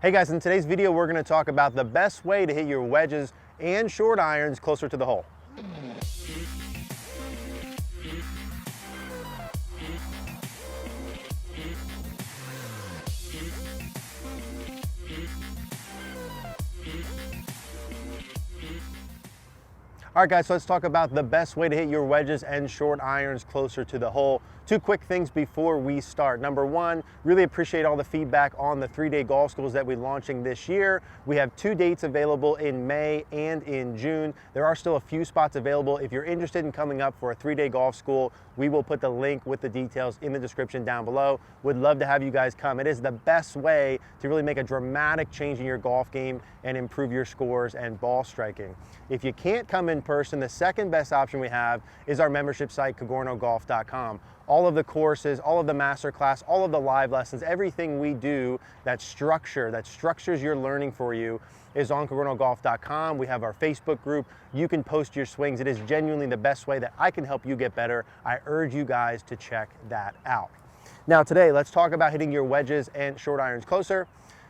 Hey guys, in today's video we're going to talk about the best way to hit your wedges and short irons closer to the hole. All right guys, so let's talk about the best way to hit your wedges and short irons closer to the hole. Two quick things before we start. Number one, really appreciate all the feedback on the 3-day golf schools that we're launching this year. We have 2 dates available in May and in June. There are still a few spots available. If you're interested in coming up for a 3-day golf school, we will put the link with the details in the description down below. Would love to have you guys come. It is the best way to really make a dramatic change in your golf game and improve your scores and ball striking. If you can't come in person, the second best option we have is our membership site, CogornoGolf.com. All of the courses, all of the masterclass, all of the live lessons, everything we do that structures your learning for you is on CogornoGolf.com. We have our Facebook group. You can post your swings. It is genuinely the best way that I can help you get better. I urge you guys to check that out. Now today, let's talk about hitting your wedges and short irons closer.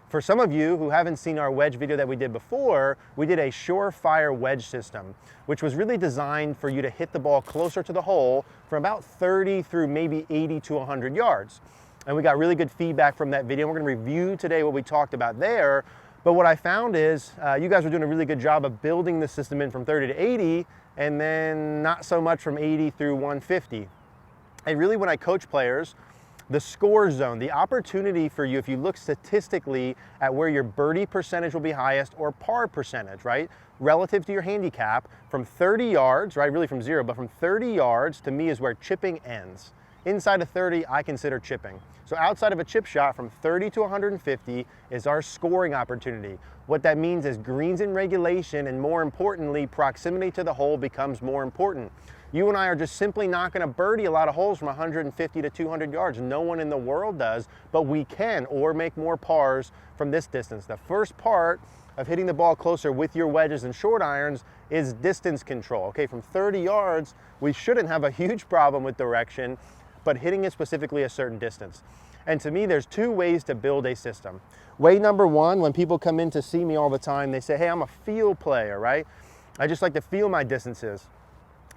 For some of you who haven't seen our wedge video that we did before, we did a surefire wedge system, which was really designed for you to hit the ball closer to the hole from about 30 through maybe 80 to 100 yards. And we got really good feedback from that video. We're gonna review today what we talked about there. But what I found is you guys were doing a really good job of building the system in from 30 to 80, and then not so much from 80 through 150. And really when I coach players, the score zone, the opportunity for you, if you look statistically at where your birdie percentage will be highest or par percentage, right? Relative to your handicap, from 30 yards, right? Really from 0, but from 30 yards to me is where chipping ends. Inside of 30, I consider chipping. So outside of a chip shot from 30 to 150 is our scoring opportunity. What that means is greens in regulation, and more importantly, proximity to the hole becomes more important. You and I are just simply not going to birdie a lot of holes from 150 to 200 yards. No one in the world does, but we can, or make more pars from this distance. The first part of hitting the ball closer with your wedges and short irons is distance control. Okay, from 30 yards, we shouldn't have a huge problem with direction, but hitting it specifically a certain distance. And to me, there's 2 ways to build a system. Way number one, when people come in to see me all the time, they say, hey, I'm a feel player, right? I just like to feel my distances.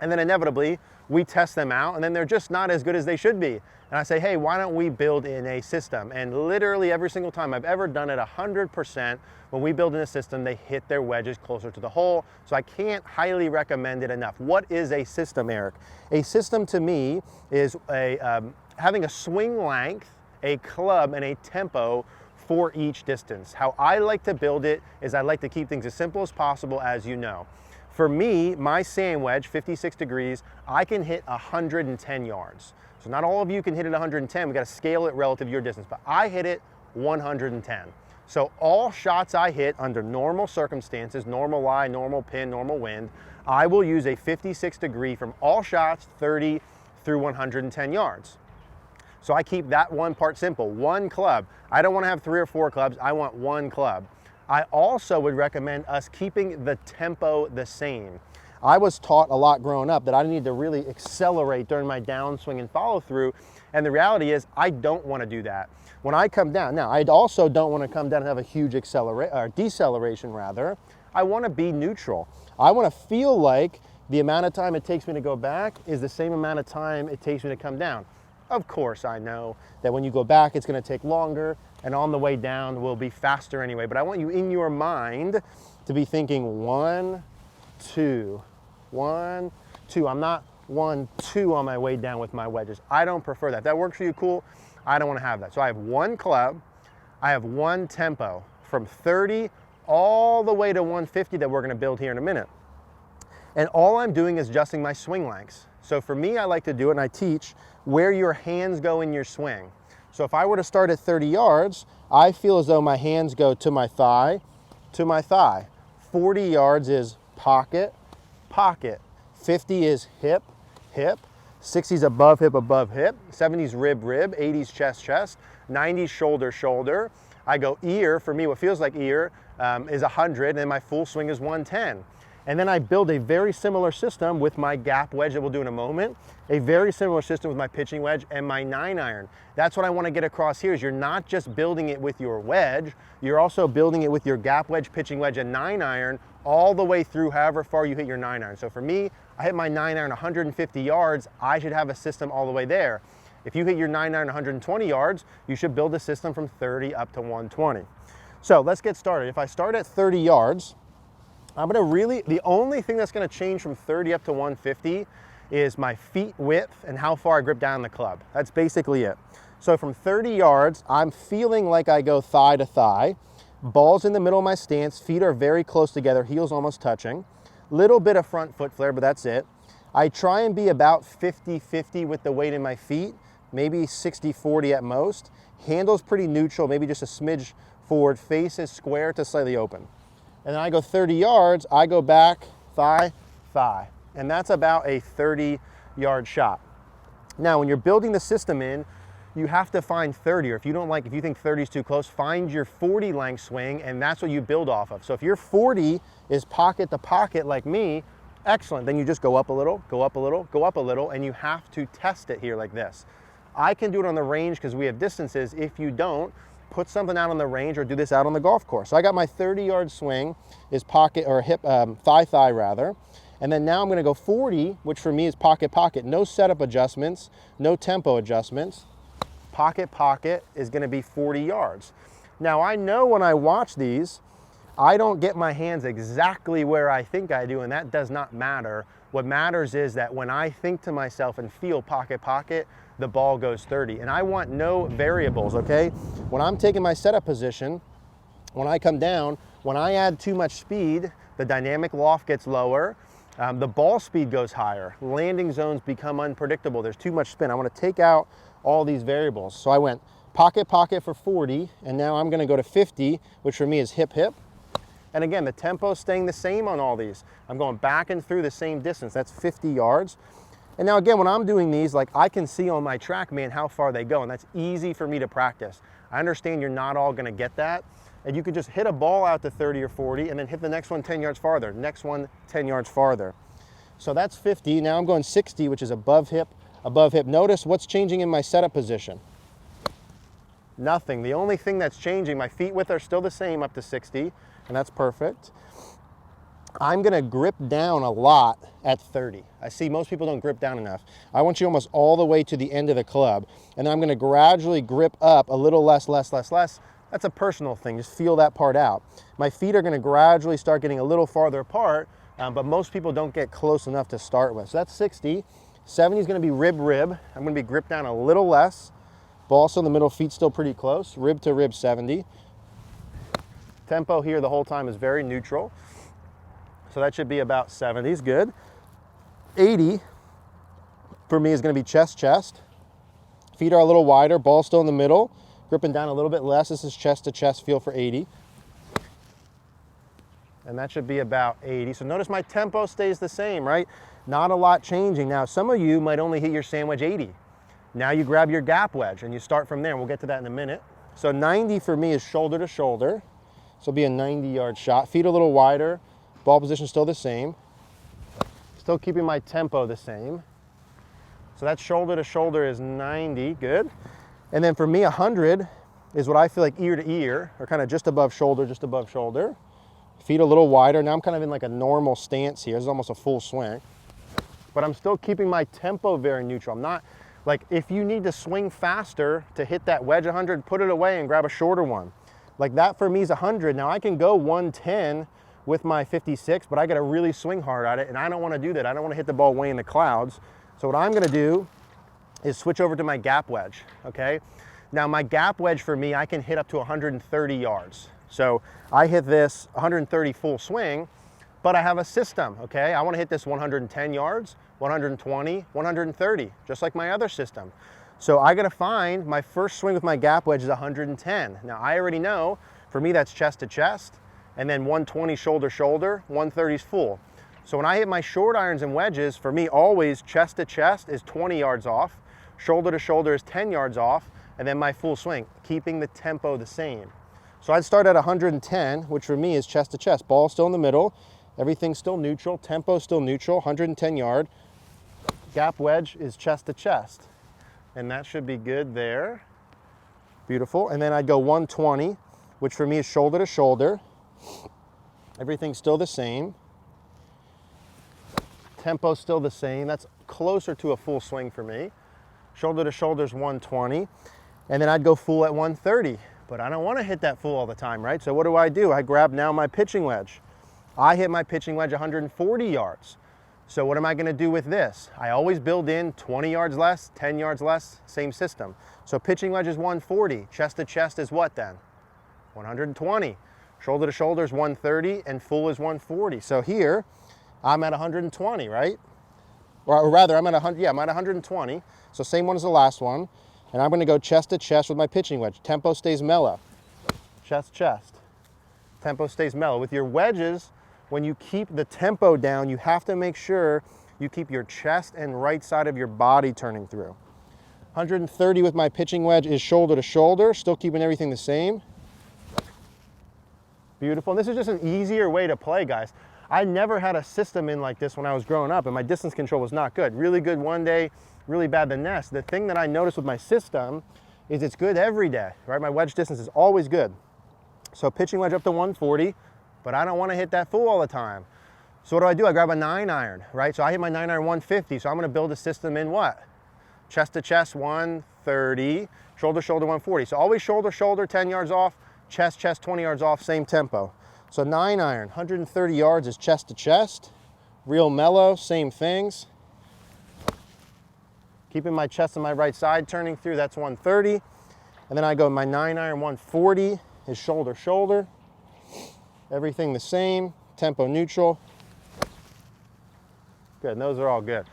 And then inevitably, we test them out, and then they're just not as good as they should be. And I say, hey, why don't we build in a system? And literally every single time I've ever done it, 100%, when we build in a system, they hit their wedges closer to the hole. So I can't highly recommend it enough. What is a system, Eric? A system to me is having a swing length, a club, and a tempo for each distance. How I like to build it is I like to keep things as simple as possible, as you know. For me, my sand wedge, 56 degrees, I can hit 110 yards. So not all of you can hit it 110. We got to scale it relative to your distance, but I hit it 110. So all shots I hit under normal circumstances, normal lie, normal pin, normal wind, I will use a 56 degree from all shots 30 through 110 yards. So I keep that one part simple, one club. I don't want to have 3 or 4 clubs. I want one club. I also would recommend us keeping the tempo the same. I was taught a lot growing up that I need to really accelerate during my downswing and follow through, and the reality is I don't want to do that. When I come down, now I also don't want to come down and have a huge deceleration rather. I want to be neutral. I want to feel like the amount of time it takes me to go back is the same amount of time it takes me to come down. Of course, I know that when you go back, it's going to take longer, and on the way down will be faster anyway. But I want you in your mind to be thinking 1, 2, 1, 2. I'm not 1, 2 on my way down with my wedges. I don't prefer that. That works for you, cool. I don't want to have that. So I have one club. I have one tempo from 30 all the way to 150 that we're going to build here in a minute. And all I'm doing is adjusting my swing lengths. So for me, I like to do it, and I teach where your hands go in your swing. So if I were to start at 30 yards, I feel as though my hands go to my thigh, to my thigh. 40 yards is pocket, pocket. 50 is hip, hip. 60 is above hip, 70 is rib, rib. 80 is chest, chest. 90 is shoulder, shoulder. I go ear, for me what feels like ear is 100, and my full swing is 110. And then I build a very similar system with my gap wedge that we'll do in a moment, a very similar system with my pitching wedge and my 9-iron. That's what I want to get across here is you're not just building it with your wedge, you're also building it with your gap wedge, pitching wedge, and 9-iron all the way through however far you hit your 9-iron. So for me, I hit my 9-iron 150 yards, I should have a system all the way there. If you hit your 9-iron 120 yards, you should build a system from 30 up to 120. So let's get started. If I start at 30 yards, the only thing that's gonna change from 30 up to 150 is my feet width and how far I grip down the club. That's basically it. So from 30 yards, I'm feeling like I go thigh to thigh. Ball's in the middle of my stance, feet are very close together, heels almost touching. Little bit of front foot flare, but that's it. I try and be about 50-50 with the weight in my feet, maybe 60-40 at most. Handle's pretty neutral, maybe just a smidge forward, face is square to slightly open. And then I go 30 yards, I go back, thigh, thigh. And that's about a 30-yard shot. Now, when you're building the system in, you have to find 30, or if you think 30 is too close, find your 40 length swing, and that's what you build off of. So if your 40 is pocket to pocket like me, excellent. Then you just go up a little, go up a little, go up a little, and you have to test it here like this. I can do it on the range because we have distances. If you don't, put something out on the range or do this out on the golf course. So I got my 30-yard swing is pocket or hip, thigh rather. And then now I'm gonna go 40, which for me is pocket, pocket. No setup adjustments, no tempo adjustments. Pocket, pocket is gonna be 40 yards. Now I know when I watch these, I don't get my hands exactly where I think I do, and that does not matter. What matters is that when I think to myself and feel pocket, pocket, the ball goes 30. And I want no variables, okay? When I'm taking my setup position, when I come down, when I add too much speed, the dynamic loft gets lower, the ball speed goes higher, landing zones become unpredictable, there's too much spin. I want to take out all these variables. So I went pocket, pocket for 40, and now I'm gonna go to 50, which for me is hip, hip. And again, the tempo's staying the same on all these. I'm going back and through the same distance, that's 50 yards. And now again, when I'm doing these, like I can see on my TrackMan how far they go, and that's easy for me to practice. I understand you're not all gonna get that, and you could just hit a ball out to 30 or 40 and then hit the next one 10 yards farther, next one 10 yards farther. So that's 50, now I'm going 60, which is above hip, above hip. Notice what's changing in my setup position. Nothing, the only thing that's changing, my feet width are still the same up to 60, and that's perfect. I'm gonna grip down a lot at 30. I see most people don't grip down enough. I want you almost all the way to the end of the club, and then I'm gonna gradually grip up a little less, less, less, less. That's a personal thing, just feel that part out. My feet are gonna gradually start getting a little farther apart, but most people don't get close enough to start with. So that's 60. 70 is gonna be rib, rib. I'm gonna be grip down a little less. Ball still in the middle, feet still pretty close. Rib to rib, 70. Tempo here the whole time is very neutral. So that should be about 70 is good. 80 for me is gonna be chest, chest. Feet are a little wider, ball still in the middle, gripping down a little bit less. This is chest to chest feel for 80. And that should be about 80. So notice my tempo stays the same, right? Not a lot changing. Now, some of you might only hit your sand wedge 80. Now you grab your gap wedge and you start from there, and we'll get to that in a minute. So 90 for me is shoulder to shoulder. So it'll be a 90-yard shot. Feet a little wider, ball position still the same. Still keeping my tempo the same. So that shoulder to shoulder is 90, good. And then for me, 100 is what I feel like ear to ear, or kind of just above shoulder, just above shoulder. Feet a little wider. Now I'm kind of in like a normal stance here. This is almost a full swing. But I'm still keeping my tempo very neutral. I'm not, like if you need to swing faster to hit that wedge 100, put it away and grab a shorter one. Like that for me is 100. Now I can go 110 with my 56, but I got to really swing hard at it, and I don't want to do that. I don't want to hit the ball way in the clouds. So what I'm going to do is switch over to my gap wedge, okay? Now my gap wedge for me, I can hit up to 130 yards. So I hit this 130 full swing, but I have a system, okay? I want to hit this 110 yards, 120, 130, just like my other system. So I got to find my first swing with my gap wedge is 110. Now I already know, for me that's chest to chest, and then 120 shoulder shoulder, 130 is full. So when I hit my short irons and wedges, for me always chest to chest is 20 yards off, shoulder to shoulder is 10 yards off, and then my full swing, keeping the tempo the same. So I'd start at 110, which for me is chest to chest. Ball still in the middle, Everything's still neutral, tempo still neutral, 110 yard. Gap wedge is chest to chest. And that should be good there. Beautiful. And then I'd go 120, which for me is shoulder to shoulder. Everything's still the same. Tempo's still the same. That's closer to a full swing for me. Shoulder to shoulder is 120. And then I'd go full at 130. But I don't want to hit that full all the time, right? So what do? I grab now my pitching wedge. I hit my pitching wedge 140 yards. So what am I going to do with this? I always build in 20 yards less, 10 yards less, same system. So pitching wedge is 140. Chest to chest is what then? 120. Shoulder to shoulder is 130 and full is 140. So here I'm at 120, right? Or rather I'm at 100, yeah, I'm at 120. So same one as the last one. And I'm going to go chest to chest with my pitching wedge. Tempo stays mellow. Chest, chest. Tempo stays mellow. With your wedges, when you keep the tempo down, you have to make sure you keep your chest and right side of your body turning through. 130 with my pitching wedge is shoulder to shoulder, still keeping everything the same. Beautiful. And this is just an easier way to play, guys. I never had a system in like this when I was growing up, and my distance control was not good. Really good one day, really bad the next. The thing that I noticed with my system is it's good every day, right? My wedge distance is always good. So pitching wedge up to 140, but I don't want to hit that full all the time. So what do? I grab a 9-iron, right? So I hit my 9-iron 150, so I'm going to build a system in what? Chest to chest 130, shoulder shoulder 140. So always shoulder shoulder 10 yards off, chest chest 20 yards off, same tempo. So 9-iron, 130 yards is chest to chest, real mellow, same things. Keeping my chest on my right side turning through, that's 130. And then I go my 9-iron 140 is shoulder shoulder. Everything the same, tempo neutral. Good, and those are all good.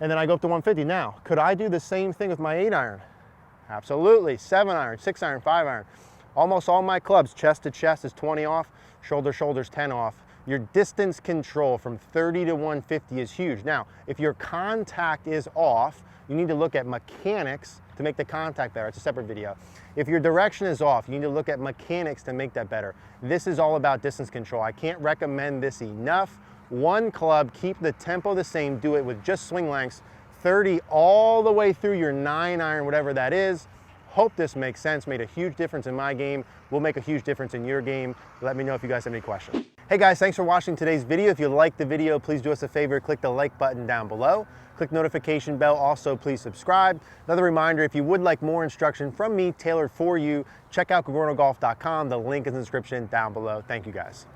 And then I go up to 150. Now, could I do the same thing with my 8-iron? Absolutely. 7-iron, 6-iron, 5-iron. Almost all my clubs, chest to chest is 20 off, shoulder shoulders 10 off. Your distance control from 30 to 150 is huge. Now, if your contact is off, you need to look at mechanics to make the contact better. It's a separate video. If your direction is off, you need to look at mechanics to make that better. This is all about distance control. I can't recommend this enough. One club, keep the tempo the same, do it with just swing lengths, 30 all the way through your 9-iron, whatever that is. Hope this makes sense, made a huge difference in my game. Will make a huge difference in your game. Let me know if you guys have any questions. Hey guys, thanks for watching today's video. If you liked the video, please do us a favor, click the like button down below. Click notification bell, also please subscribe. Another reminder, if you would like more instruction from me tailored for you, check out CogornoGolf.com. The link is in the description down below. Thank you guys.